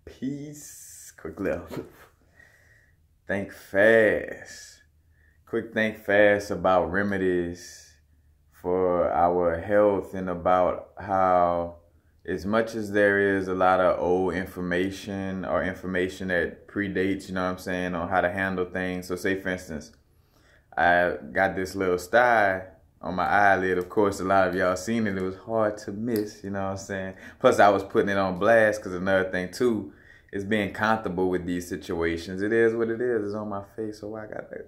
Peace. Quick little think fast. Quick think fast about remedies for our health and about how as much as there is a lot of old information or information that predates, you know what I'm saying, on how to handle things. So say for instance, I got this little sty on my eyelid. Of course, a lot of y'all seen it. It was hard to miss, you know what I'm saying? Plus, I was putting it on blast because another thing, too, is being comfortable with these situations. It is what it is. It's on my face, so I got like,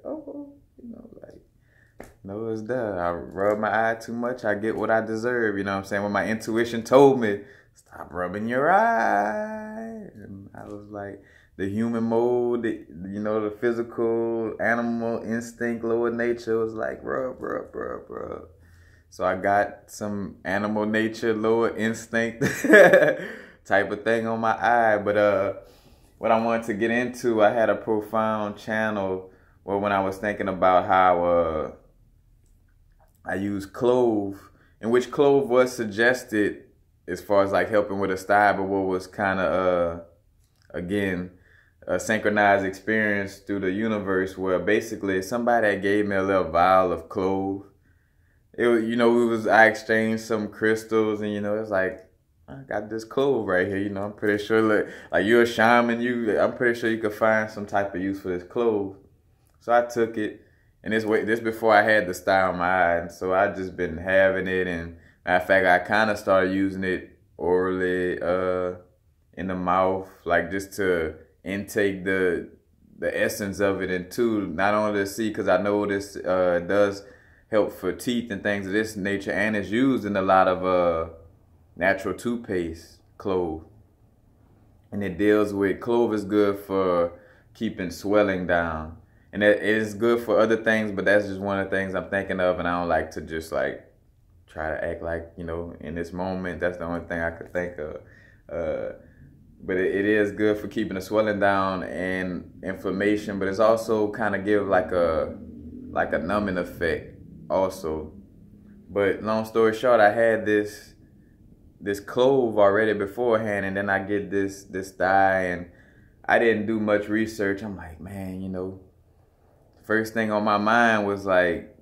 no, it's there. I rub my eye too much, I get what I deserve, you know what I'm saying? When my intuition told me, stop rubbing your eye. And I was like, the human mode, the physical animal instinct, lower nature was like, rub, rub, rub, rub. So I got some animal nature, lower instinct type of thing on my eye. But what I wanted to get into, I had a profound channel where when I was thinking about how I use clove, in which clove was suggested as far as like helping with a sty, but what was kind of, again, a synchronized experience through the universe where basically somebody that gave me a little vial of clove. I exchanged some crystals and, it's like, I got this clove right here, I'm pretty sure, like you're a shaman, I'm pretty sure you could find some type of use for this clove. So I took it, and this before I had the sty on my eye, and so I just been having it, and matter of fact, I kind of started using it orally, in the mouth, like just to intake the essence of it, and two, not only to see, because I know this does help for teeth and things of this nature, and it's used in a lot of natural toothpaste, clove. And it deals with, clove is good for keeping swelling down. And it is good for other things, but that's just one of the things I'm thinking of, and I don't like to just like try to act like, in this moment, that's the only thing I could think of. But it is good for keeping the swelling down and inflammation, but it's also kind of give like a numbing effect also. But long story short, I had this clove already beforehand, and then I get this dye, and I didn't do much research. I'm like, man, first thing on my mind was like,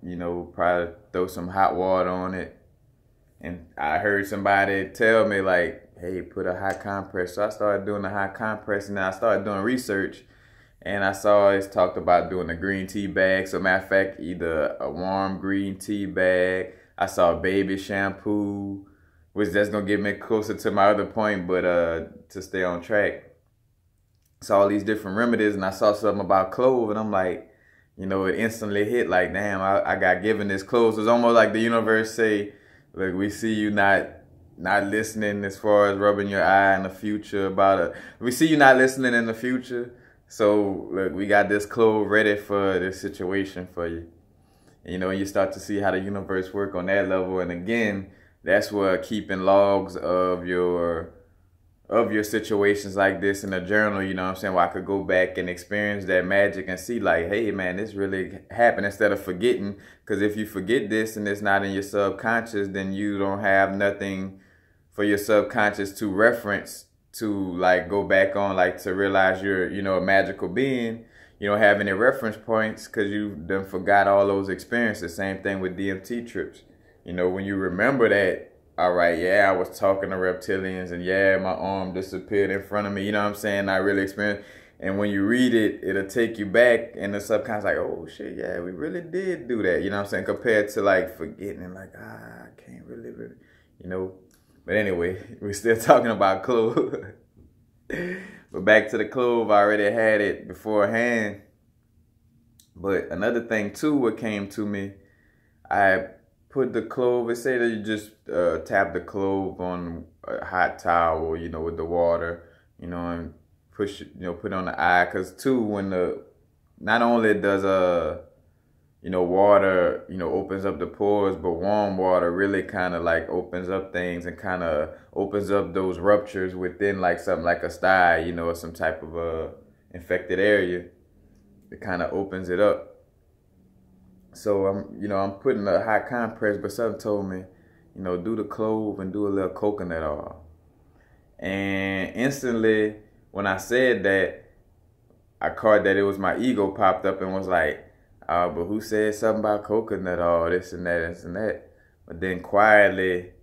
probably throw some hot water on it. And I heard somebody tell me like, hey, put a hot compress. So I started doing the hot compress, and then I started doing research, and I saw it's talked about doing a green tea bag. So matter of fact, either a warm green tea bag. I saw baby shampoo, which that's gonna get me closer to my other point, but to stay on track. Saw all these different remedies, and I saw something about clove, and I'm like, it instantly hit like, damn, I got given this clove. So it's almost like the universe say, look, we see you not listening as far as rubbing your eye in the future we see you not listening in the future. So look, we got this clove ready for this situation for you. And, and you start to see how the universe work on that level. And again, that's where keeping logs of your situations like this in a journal, you know what I'm saying, where I could go back and experience that magic and see like, hey man, this really happened, instead of forgetting. Because if you forget this and it's not in your subconscious, then you don't have nothing for your subconscious to reference, to like go back on, like to realize you're, a magical being. You don't have any reference points because you done forgot all those experiences. Same thing with DMT trips. When you remember that, all right, yeah, I was talking to reptilians, and yeah, my arm disappeared in front of me, you know what I'm saying? I really experienced. And when you read it, it'll take you back, and the subconscious like, oh shit, yeah, we really did do that, you know what I'm saying? Compared to like forgetting and like, I can't really, But anyway, we're still talking about clove. But back to the clove, I already had it beforehand. But another thing too, what came to me, I put the clove, it said that you just tap the clove on a hot towel, with the water, and push it, put it on the eye. Because too, when not only does water, opens up the pores, but warm water really kind of like opens up things and kind of opens up those ruptures within like something like a sty, or some type of infected area. It kind of opens it up. So I'm putting a hot compress, but something told me, do the clove and do a little coconut oil. And instantly when I said that, I caught that it was my ego popped up and was like, but who said something about coconut, all this and that, this and that. But then quietly,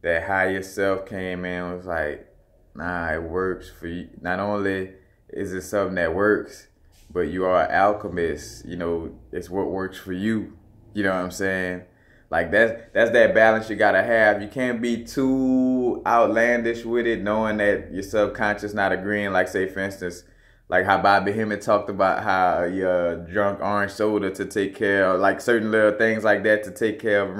that higher self came in and was like, nah, it works for you. Not only is it something that works, but you are an alchemist. You know, it's what works for you. You know what I'm saying? Like that's that balance you gotta have. You can't be too outlandish with it, knowing that your subconscious not agreeing. Like, say for instance, like how Bobby Hemmett talked about how you drunk orange soda to take care of, like, certain little things like that to take care of,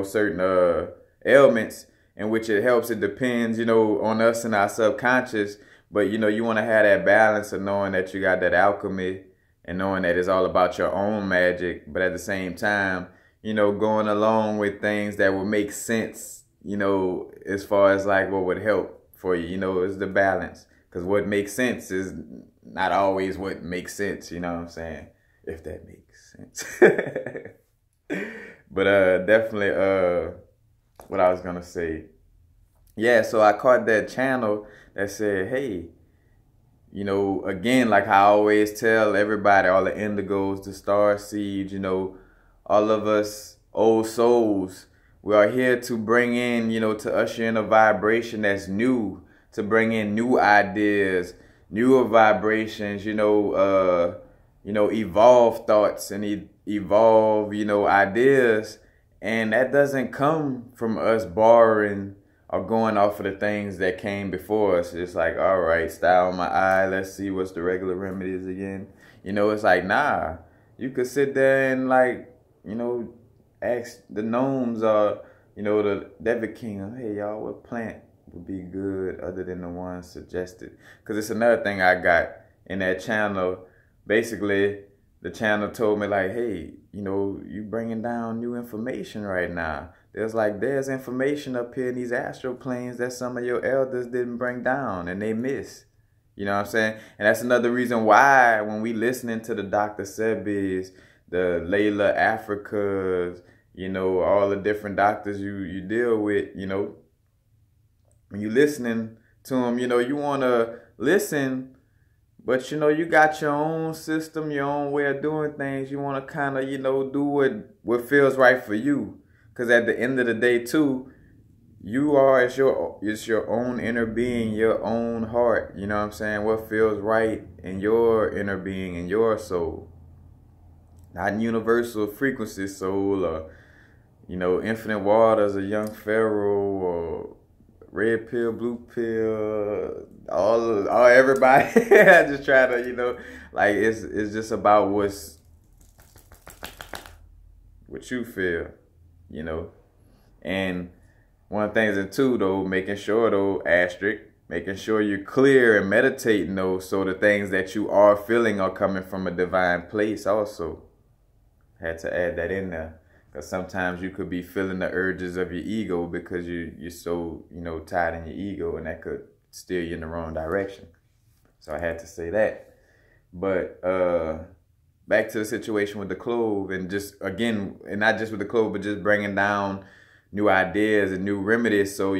certain ailments, in which it helps. It depends, on us and our subconscious. But, you want to have that balance of knowing that you got that alchemy and knowing that it's all about your own magic. But at the same time, going along with things that will make sense, as far as like what would help for you, is the balance. Because what makes sense is not always what makes sense, you know what I'm saying? If that makes sense. But definitely what I was going to say. Yeah, so I caught that channel that said, hey, again, like I always tell everybody, all the indigos, the star seeds, all of us old souls, we are here to bring in, to usher in a vibration that's new, to bring in new ideas, newer vibrations, evolve thoughts and evolve, ideas. And that doesn't come from us borrowing or going off of the things that came before us. It's like, all right, style on my eye, let's see what's the regular remedies again. It's like, nah, you could sit there and like, ask the gnomes or, the Devil Kingdom, hey y'all, what plant would be good other than the ones suggested? Because it's another thing I got in that channel. Basically, the channel told me like, hey, you bringing down new information right now. There's information up here in these astral planes that some of your elders didn't bring down and they missed. You know what I'm saying? And that's another reason why when we listening to the Dr. Sebis, the Layla Africas, all the different doctors you deal with, when you listening to them, you want to listen, but you got your own system, your own way of doing things. You want to kind of, do what feels right for you. Because at the end of the day, too, it's your own inner being, your own heart. You know what I'm saying? What feels right in your inner being, in your soul. Not universal frequency soul or, infinite waters, a young pharaoh, or red pill, blue pill, all everybody. I just try to, it's just about what you feel, And one of the things that too, though, making sure you're clear and meditating, though, so the things that you are feeling are coming from a divine place also. Had to add that in there. Because sometimes you could be feeling the urges of your ego because you're so, tied in your ego, and that could steer you in the wrong direction. So I had to say that. But back to the situation with the clove, and just, again, and not just with the clove, but just bringing down new ideas and new remedies. So,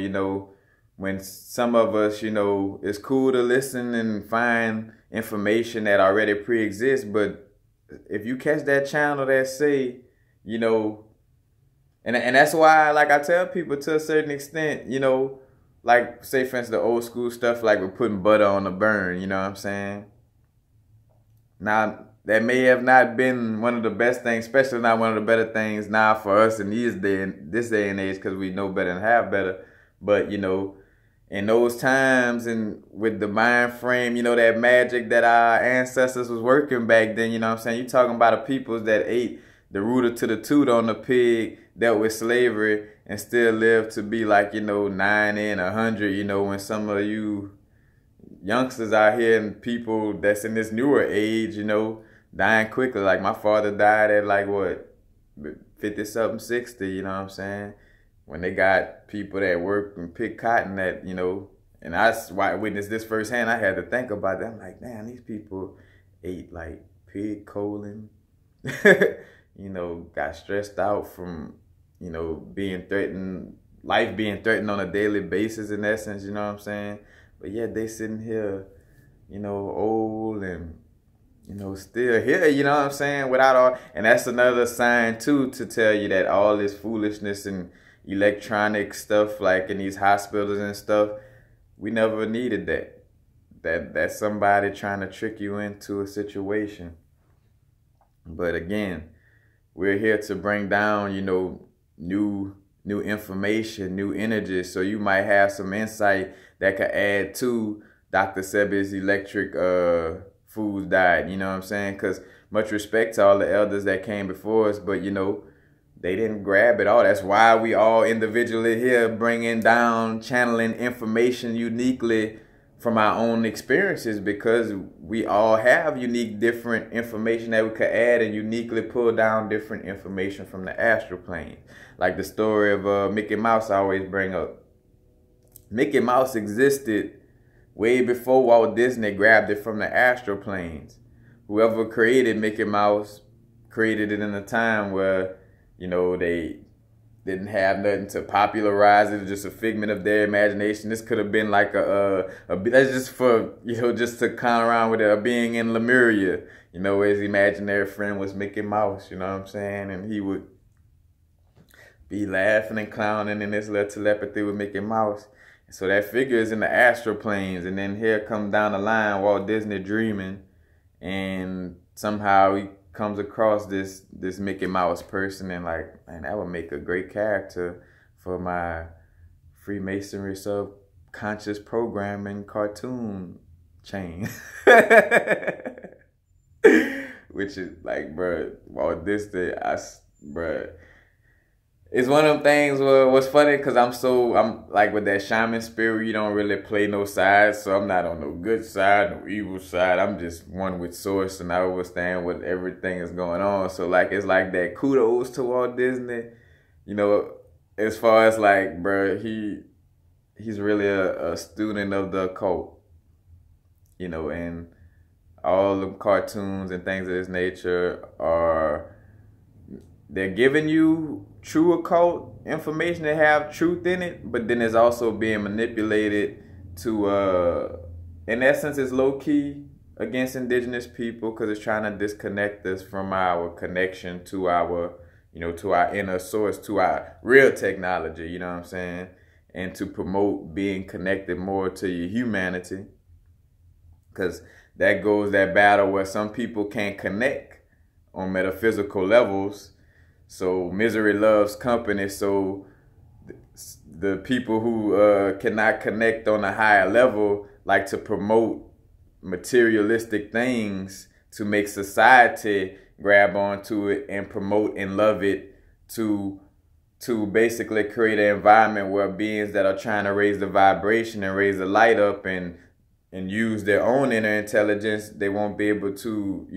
when some of us, it's cool to listen and find information that already pre-exists, but if you catch that channel that say, and that's why, like, I tell people to a certain extent, like, say for instance, the old school stuff, like we're putting butter on the burn, you know what I'm saying? Now, that may have not been one of the best things, especially not one of the better things now for us in this day and age, because we know better and have better. But, in those times and with the mind frame, that magic that our ancestors was working back then, you know what I'm saying? You're talking about a peoples that ate the rooter to the toot on the pig, dealt with slavery, and still lived to be like, 90 and 100, when some of you youngsters out here and people that's in this newer age, dying quickly. Like my father died at like, what, 50-something, 60, you know what I'm saying? When they got people that work and pick cotton that, and that's why I witnessed this firsthand. I had to think about that. I'm like, man, these people ate like pig colon, got stressed out from, being threatened, life being threatened on a daily basis in essence, you know what I'm saying? But yet they sitting here, old and, still here, you know what I'm saying? Without all, and that's another sign too to tell you that all this foolishness and electronic stuff like in these hospitals and stuff, we never needed that. That's somebody trying to trick you into a situation. But again, we're here to bring down, new information, new energy. So you might have some insight that could add to Dr. Sebi's electric foods diet. You know what I'm saying? Because much respect to all the elders that came before us, but they didn't grab it all. That's why we all individually here bringing down, channeling information uniquely from our own experiences, because we all have unique, different information that we could add and uniquely pull down different information from the astral plane. Like the story of Mickey Mouse I always bring up. Mickey Mouse existed way before Walt Disney grabbed it from the astral planes. Whoever created Mickey Mouse created it in a time where, they didn't have nothing to popularize it. It was just a figment of their imagination. This could have been like that's just for, just to con around with it, a being in Lemuria. His imaginary friend was Mickey Mouse, you know what I'm saying? And he would be laughing and clowning in this little telepathy with Mickey Mouse. So that figure is in the astral planes. And then here comes down the line Walt Disney dreaming, and somehow he comes across this Mickey Mouse person, and like, man, that would make a great character for my Freemasonry subconscious programming cartoon chain. Which is like, bruh, Walt Disney, bruh. It's one of them things where what's funny, because I'm like with that shaman spirit, you don't really play no sides. So I'm not on no good side, no evil side. I'm just one with source, and I understand what everything is going on. So like, it's like that kudos to Walt Disney, as far as like, bro, he's really a student of the occult, and all the cartoons and things of this nature they're giving you true occult information that have truth in it, but then it's also being manipulated to, in essence, it's low-key against indigenous people, because it's trying to disconnect us from our connection to our, to our inner source, to our real technology, you know what I'm saying? And to promote being connected more to your humanity, because that goes that battle where some people can't connect on metaphysical levels. So misery loves company. So the people who cannot connect on a higher level like to promote materialistic things to make society grab onto it and promote and love it, to basically create an environment where beings that are trying to raise the vibration and raise the light up and use their own inner intelligence, they won't be able to,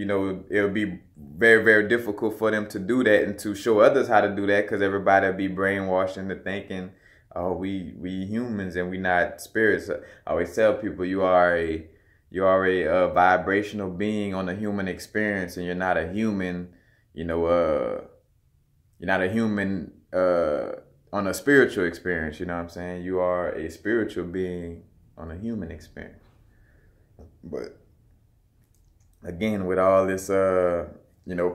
it'll be very, very difficult for them to do that and to show others how to do that, because everybody will be brainwashed into thinking, oh, we humans and we not spirits. I always tell people you are a vibrational being on a human experience, and you're not a human, you're not a human on a spiritual experience, you know what I'm saying? You are a spiritual being on a human experience. But again, with all this,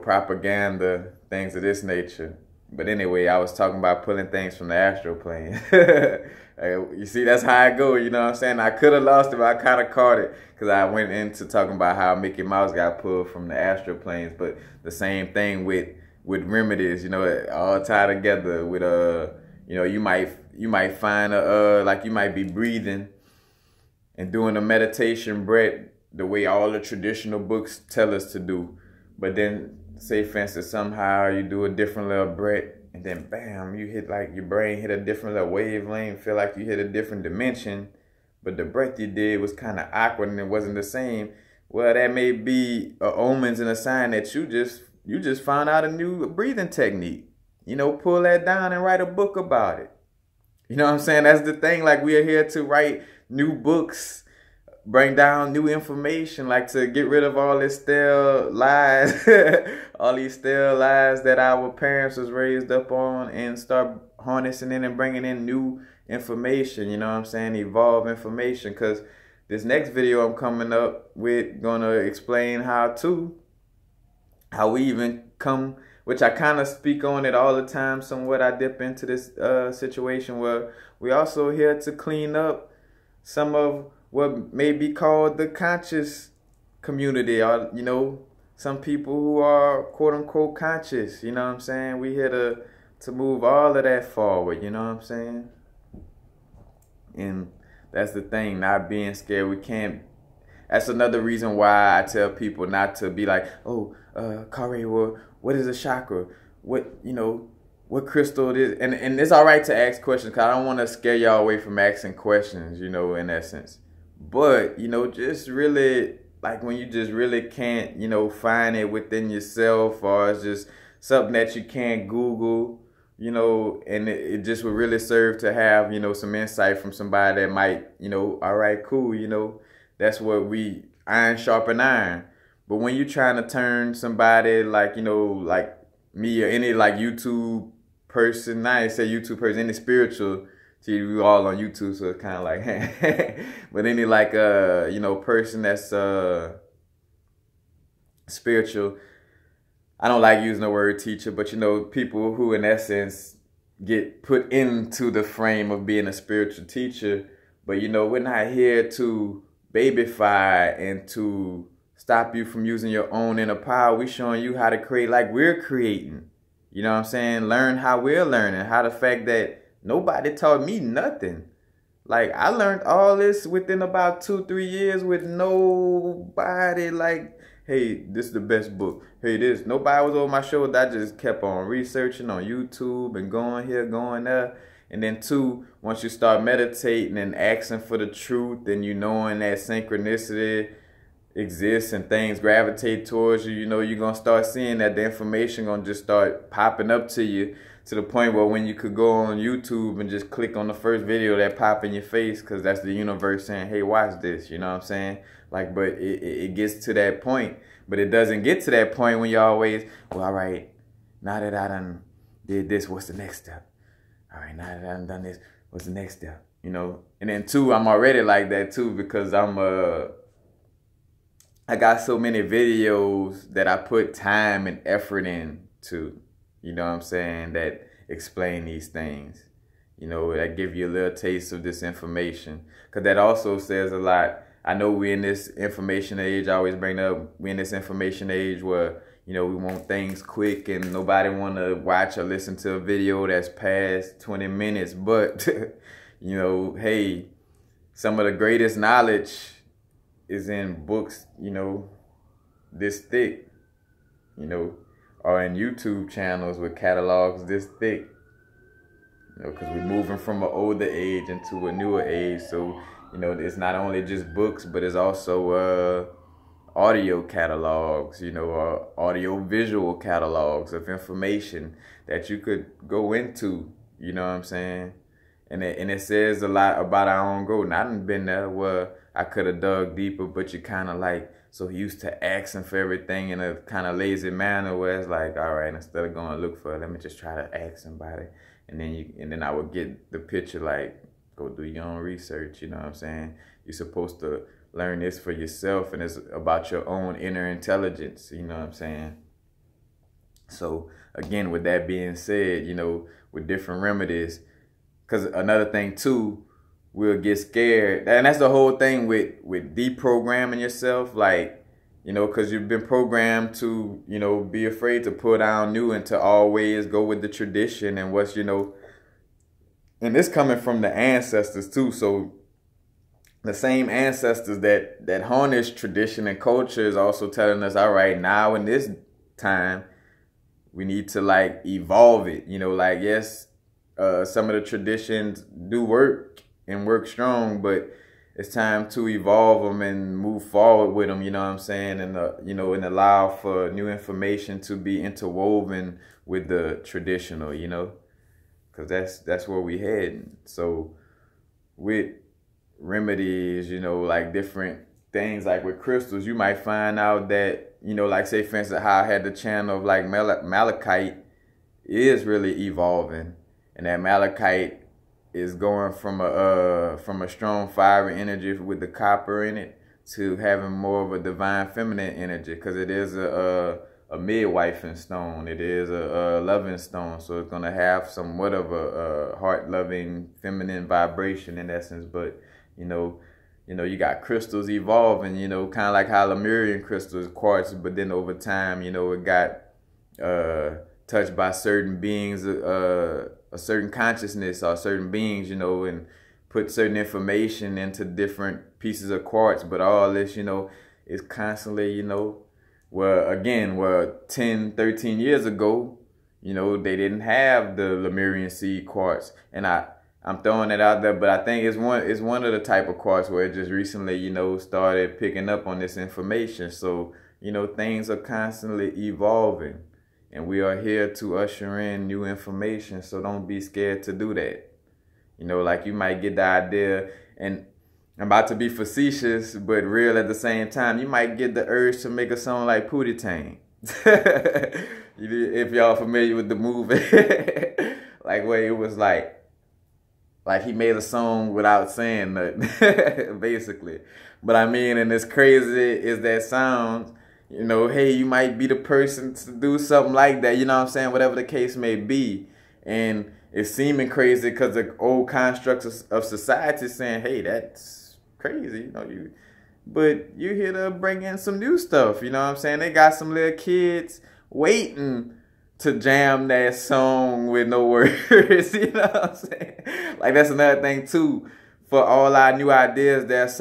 propaganda, things of this nature. But anyway, I was talking about pulling things from the astral plane. You see, that's how I go, you know what I'm saying? I could have lost it, but I kind of caught it, because I went into talking about how Mickey Mouse got pulled from the astral planes. But the same thing with remedies, all tied together with, you might find like you might be breathing and doing a meditation breath the way all the traditional books tell us to do. But then, say for instance, somehow you do a different little breath, and then bam, you hit, like, your brain hit a different little wavelength, feel like you hit a different dimension, but the breath you did was kind of awkward and it wasn't the same. Well, that may be a omens and a sign that you just found out a new breathing technique. Pull that down and write a book about it. You know what I'm saying? That's the thing. Like, we are here to write new books, bring down new information, like to get rid of all this stale lies, all these stale lies that our parents was raised up on, and start harnessing in and bringing in new information, you know what I'm saying? Evolve information, because this next video I'm coming up with gonna explain how we even come, which I kind of speak on it all the time somewhat. I dip into this situation where we also here to clean up some of what may be called the conscious community, or, you know, some people who are quote unquote conscious, you know what I'm saying? We here to move all of that forward, you know what I'm saying? And that's the thing, not being scared. We can't. That's another reason why I tell people not to be like, oh, Kare, well, what is a chakra? What, you know, what crystal it is? And it's all right to ask questions, because I don't want to scare y'all away from asking questions, you know, in essence. But, you know, just really, like when you just really can't, you know, find it within yourself, or it's just something that you can't Google, you know, and it just would really serve to have, you know, some insight from somebody that might, you know, all right, cool, you know, that's what we, iron sharpen iron. But when you're trying to turn somebody like, you know, like me or any like YouTube person, I ain't say YouTube person, any spiritual, see, we all on YouTube, so it's kind of like, but any like, you know, person that's spiritual, I don't like using the word teacher, but, you know, people who in essence get put into the frame of being a spiritual teacher. But, you know, we're not here to babyfy and to stop you from using your own inner power. We're showing you how to create like we're creating. You know what I'm saying? Learn how we're learning. How the fact that nobody taught me nothing. Like, I learned all this within about 2-3 years with nobody like, hey, this is the best book. Hey, this. Nobody was over my shoulder. I just kept on researching on YouTube and going here, going there. And then 2, once you start meditating and asking for the truth, and you knowing that synchronicity exists and things gravitate towards you, you know, you're going to start seeing that the information going to just start popping up to you, to the point where when you could go on YouTube and just click on the first video that pop in your face, because that's the universe saying, hey, watch this, you know what I'm saying? Like, but it gets to that point. But it doesn't get to that point when you always, well, all right, now that I done did this, what's the next step? All right, now that I done this, what's the next step? You know? And then 2, I'm already like that too, because I got so many videos that I put time and effort into, you know what I'm saying, that explain these things, you know, that give you a little taste of this information. Because that also says a lot. I know we're in this information age, I always bring up, we're in this information age where, you know, we want things quick and nobody want to watch or listen to a video that's past 20 minutes. But, you know, hey, some of the greatest knowledge is in books, you know, this thick, you know, or in YouTube channels with catalogs this thick, you know, because we're moving from an older age into a newer age. So, you know, it's not only just books, but it's also audio catalogs, you know, or audio visual catalogs of information that you could go into, you know what I'm saying? And it says a lot about our own growth. And I done been there where I could have dug deeper, but you kind of like so used to asking for everything in a kind of lazy manner, where it's like, all right, instead of going to look for it, let me just try to ask somebody. And then I would get the picture, like, go do your own research, you know what I'm saying? You're supposed to learn this for yourself, and it's about your own inner intelligence, you know what I'm saying? So, again, with that being said, you know, with different remedies, because another thing, too, we'll get scared. And that's the whole thing with deprogramming yourself, like, you know, because you've been programmed to, you know, be afraid to put down new and to always go with the tradition and what's, you know, and this coming from the ancestors too. So the same ancestors that harness tradition and culture is also telling us, all right, now in this time, we need to like evolve it. You know, like, yes, some of the traditions do work and work strong, but it's time to evolve them and move forward with them, you know what I'm saying? And, you know, and allow for new information to be interwoven with the traditional, you know? Because that's where we head. So with remedies, you know, like different things, like with crystals, you might find out that, you know, like say for instance, how I had the channel of like malachite is really evolving. And that malachite is going from a strong fiery energy with the copper in it to having more of a divine feminine energy, because it is a midwifing stone. It is a loving stone, so it's gonna have somewhat of a heart loving feminine vibration in essence. But you got crystals evolving, kind of like how Lemurian crystals, quartz, but then over time, it got touched by certain beings, a certain consciousness or certain beings, and put certain information into different pieces of quartz. But all this, is constantly, well, 10, 13 years ago, they didn't have the Lemurian seed quartz. And I'm throwing it out there, but I think it's one of the type of quartz where it just recently, started picking up on this information. So, things are constantly evolving, and we are here to usher in new information. So don't be scared to do that. Like you might get the idea, and I'm about to be facetious, but real at the same time. You might get the urge to make a song like Pootie Tang. If y'all familiar with the movie, like where it was like he made a song without saying nothing, basically. But I mean, and as crazy as that sounds, hey, you might be the person to do something like that, you know what I'm saying? Whatever the case may be. And it's seeming crazy because the old constructs of society saying, hey, that's crazy, but you're here to bring in some new stuff, you know what I'm saying? They got some little kids waiting to jam that song with no words, you know what I'm saying? Like, that's another thing too. For all our new ideas, there's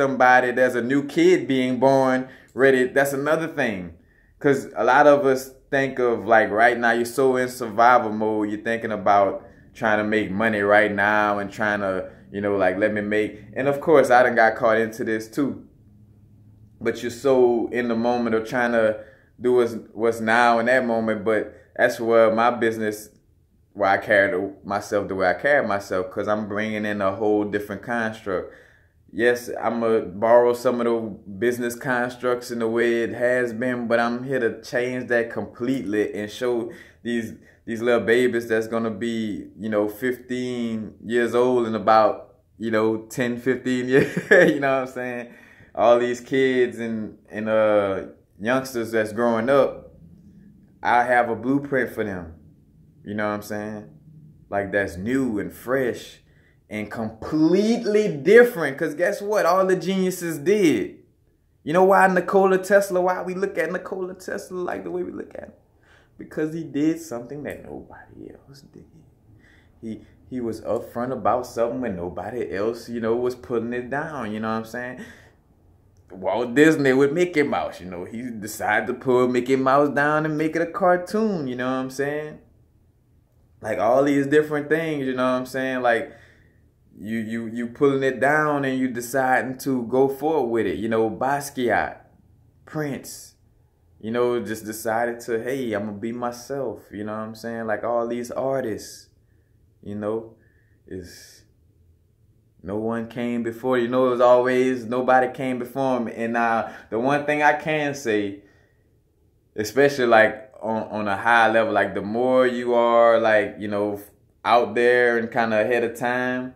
a new kid being born ready. That's another thing. Because a lot of us think of, like, right now, you're so in survival mode, you're thinking about trying to make money right now and trying to, like, let me make. And of course, I done got caught into this too. But you're so in the moment of trying to do what's now in that moment. But that's where my business, where I carry myself the way I carry myself, because I'm bringing in a whole different construct. Yes, I'm going to borrow some of the business constructs in the way it has been, but I'm here to change that completely and show these little babies that's going to be, 15 years old in about, 10, 15 years, you know what I'm saying? All these kids and youngsters that's growing up, I have a blueprint for them. You know what I'm saying? Like, that's new and fresh and completely different. Because guess what? All the geniuses did. You know why why we look at Nikola Tesla like the way we look at him? Because he did something that nobody else did. He was upfront about something when nobody else, was putting it down. You know what I'm saying? Walt Disney with Mickey Mouse, he decided to pull Mickey Mouse down and make it a cartoon, you know what I'm saying? Like, all these different things, you know what I'm saying? Like, you pulling it down and you deciding to go forward with it. Basquiat, Prince, just decided to, hey, I'm gonna be myself, you know what I'm saying? Like, all these artists, is no one came before. It was always nobody came before him. And the one thing I can say, especially like on a high level, like the more you are like, out there and kind of ahead of time,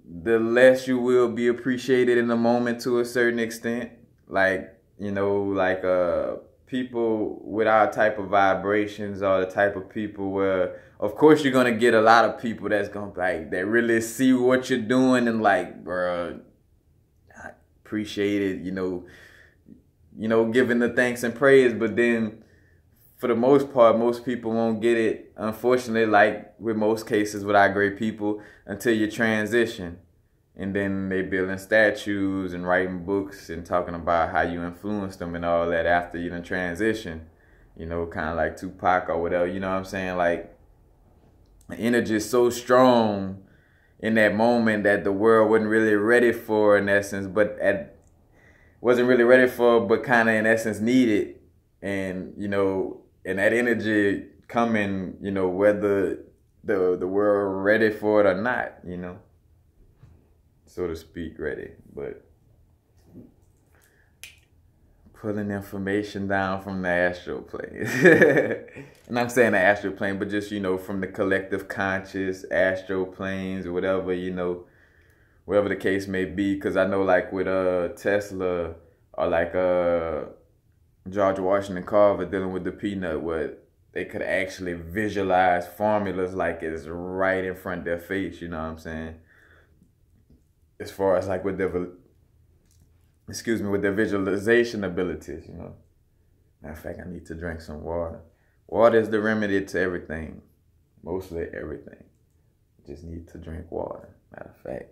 the less you will be appreciated in the moment to a certain extent. Like, people with our type of vibrations are the type of people where, of course, you're going to get a lot of people that's going to like, that really see what you're doing and like, bro, I appreciate it, giving the thanks and praise. But then for the most part, most people won't get it, unfortunately, like with most cases with our great people, until you transition. And then they building statues and writing books and talking about how you influenced them and all that after you done transition. Kind of like Tupac or whatever, you know what I'm saying? Like, the energy is so strong in that moment that the world wasn't really ready for, in essence, but wasn't really ready for, but kind of in essence needed. And, and that energy coming, whether the world ready for it or not, so to speak, ready. But pulling information down from the astral plane. And I'm saying the astral plane, but just, you know, from the collective conscious, astral planes, or whatever, you know, whatever the case may be. Because I know, like, with Tesla, or like George Washington Carver dealing with the peanut, where they could actually visualize formulas like it's right in front of their face, you know what I'm saying? As far as like with their, with their visualization abilities, you know. Matter of fact, I need to drink some water. Water is the remedy to everything. Mostly everything. Just need to drink water. Matter of fact,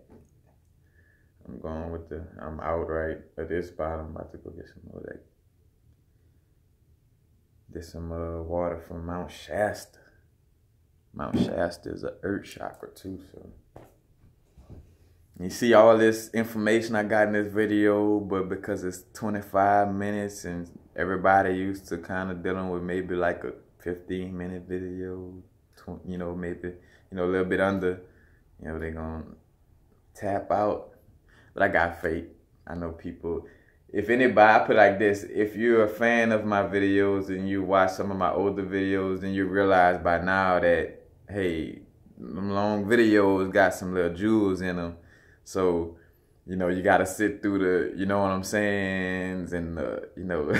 I'm out right at this spot. I'm about to go get some more of that. Get some water from Mount Shasta. Mount Shasta is an earth chakra too, so. You see all this information I got in this video, but because it's 25 minutes and everybody used to kind of dealing with maybe like a 15-minute video, you know, maybe, you know, a little bit under, you know, they're going to tap out. But I got faith. I know people, if anybody, I put it like this, if you're a fan of my videos and you watch some of my older videos, then you realize by now that, hey, them long videos got some little jewels in them. So, you know, you got to sit through the, you know what I'm saying, and the, you know,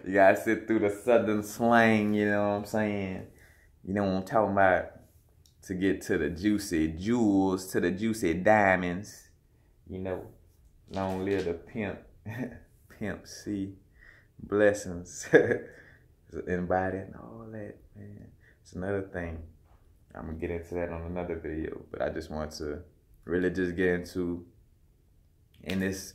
you got to sit through the southern slang, you know what I'm saying? You know what I'm talking about? To get to the juicy jewels, to the juicy diamonds, you know. Long live the pimp, Pimp C, blessings, anybody and all that, man. It's another thing. I'm going to get into that on another video, but I just want to really just get into, in this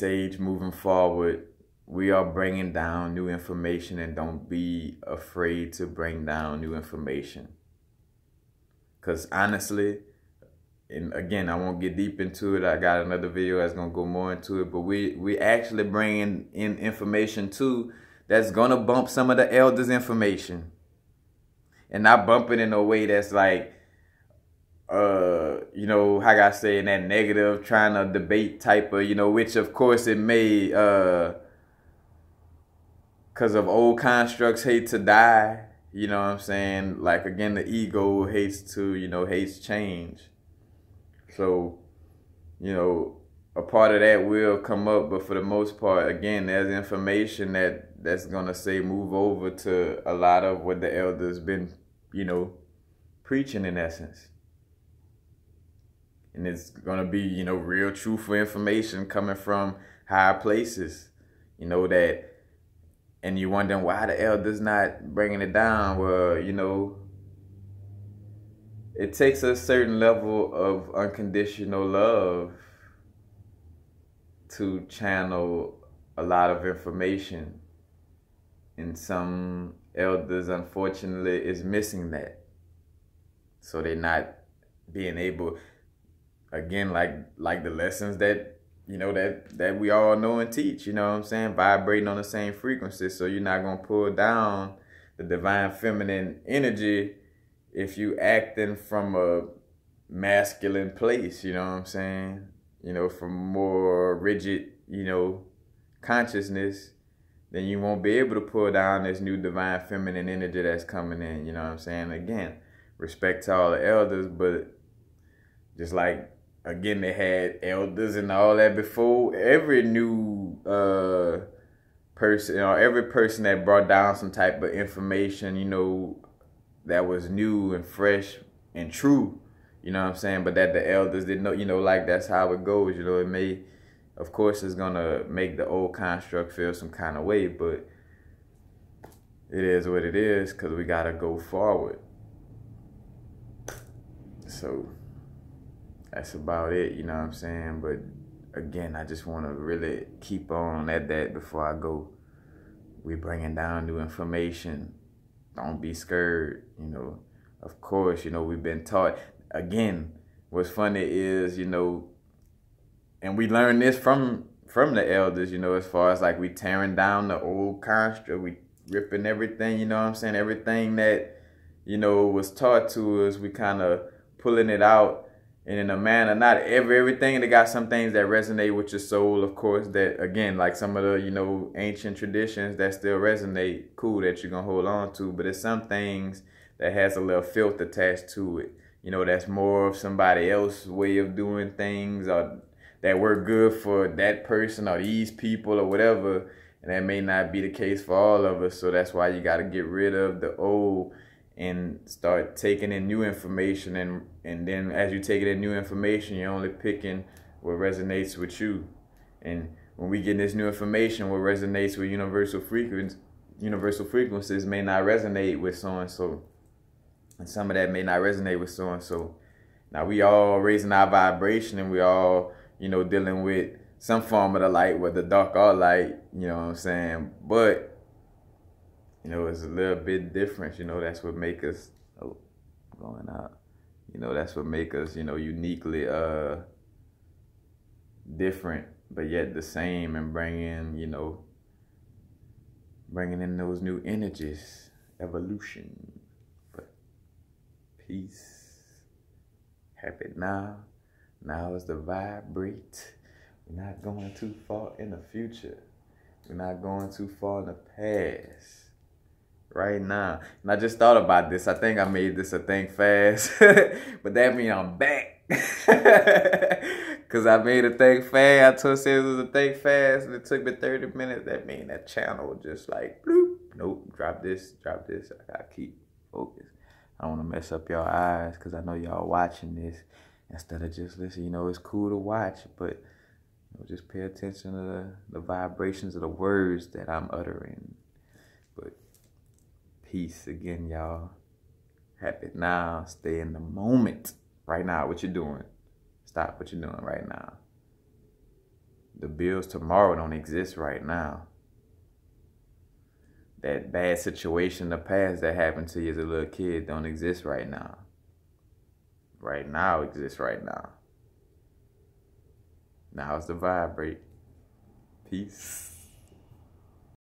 age moving forward, we are bringing down new information, and don't be afraid to bring down new information. Because honestly, and again, I won't get deep into it. I got another video that's going to go more into it, but we actually bringing in information too that's going to bump some of the elders' information. And not bump it in a way that's like, you know, how I say, in that negative, trying to debate type of, you know, which of course it may, because of old constructs hate to die, you know what I'm saying? Like, again, the ego hates change. So, you know, a part of that will come up, but for the most part, again, there's information that's going to say move over to a lot of what the elders been, you know, preaching in essence. And it's going to be, you know, real truthful information coming from higher places, you know, that, and you wondering why the elders not bringing it down. Well, you know, it takes a certain level of unconditional love to channel a lot of information. And some elders, unfortunately, is missing that. So they're not being able, again, like the lessons that, you know, that we all know and teach, you know what I'm saying? Vibrating on the same frequency. So you're not going to pull down the divine feminine energy if you acting from a masculine place, you know what I'm saying? You know, from more rigid, you know, consciousness, then you won't be able to pull down this new divine feminine energy that's coming in, you know what I'm saying? Again, respect to all the elders, but just like, again, they had elders and all that before. Every new person, or every person that brought down some type of information, you know, that was new and fresh and true, you know what I'm saying? But that the elders didn't know, you know, like that's how it goes, you know. It may, of course, it's gonna make the old construct feel some kind of way, but it is what it is, because we gotta go forward. So that's about it, you know what I'm saying? But again, I just want to really keep on at that before I go. We bringing down new information. Don't be scared, you know. Of course, you know, we've been taught. Again, what's funny is, you know, and we learned this from the elders, you know, as far as like we tearing down the old construct, we ripping everything, you know what I'm saying? Everything that, you know, was taught to us, we kind of pulling it out and in a manner, not everything. They got some things that resonate with your soul, of course, that, again, like some of the, you know, ancient traditions that still resonate, cool, that you're going to hold on to. But it's some things that has a little filth attached to it. You know, that's more of somebody else's way of doing things, or that work good for that person or these people or whatever. And that may not be the case for all of us. So that's why you got to get rid of the old and start taking in new information. And then as you take in new information, you're only picking what resonates with you. And when we get this new information, what resonates with universal frequencies may not resonate with so-and-so. And some of that may not resonate with so-and-so. Now, we all raising our vibration, and we all, you know, dealing with some form of the light, whether dark or light, you know what I'm saying? But, you know, it's a little bit different. You know, that's what make us, oh, going out. You know, that's what make us, you know, uniquely different, but yet the same, and bringing in those new energies, evolution. But peace, happy now. Now is the vibrate. We're not going too far in the future. We're not going too far in the past. Right now. And I just thought about this. I think I made this a thing fast. But that means I'm back. Because I made a thing fast. I told you it was a thing fast, and it took me 30 minutes. That means that channel just like, bloop. Nope, drop this. I got to keep focused. I don't want to mess up y'all eyes, because I know y'all watching this instead of just listening. You know, it's cool to watch, but you know, just pay attention to the vibrations of the words that I'm uttering. But peace again, y'all. Happy now. Stay in the moment. Right now, what you're doing. Stop what you're doing right now. The bills tomorrow don't exist right now. That bad situation in the past that happened to you as a little kid don't exist right now. Right now exists right now. Now it's the vibrate. Peace.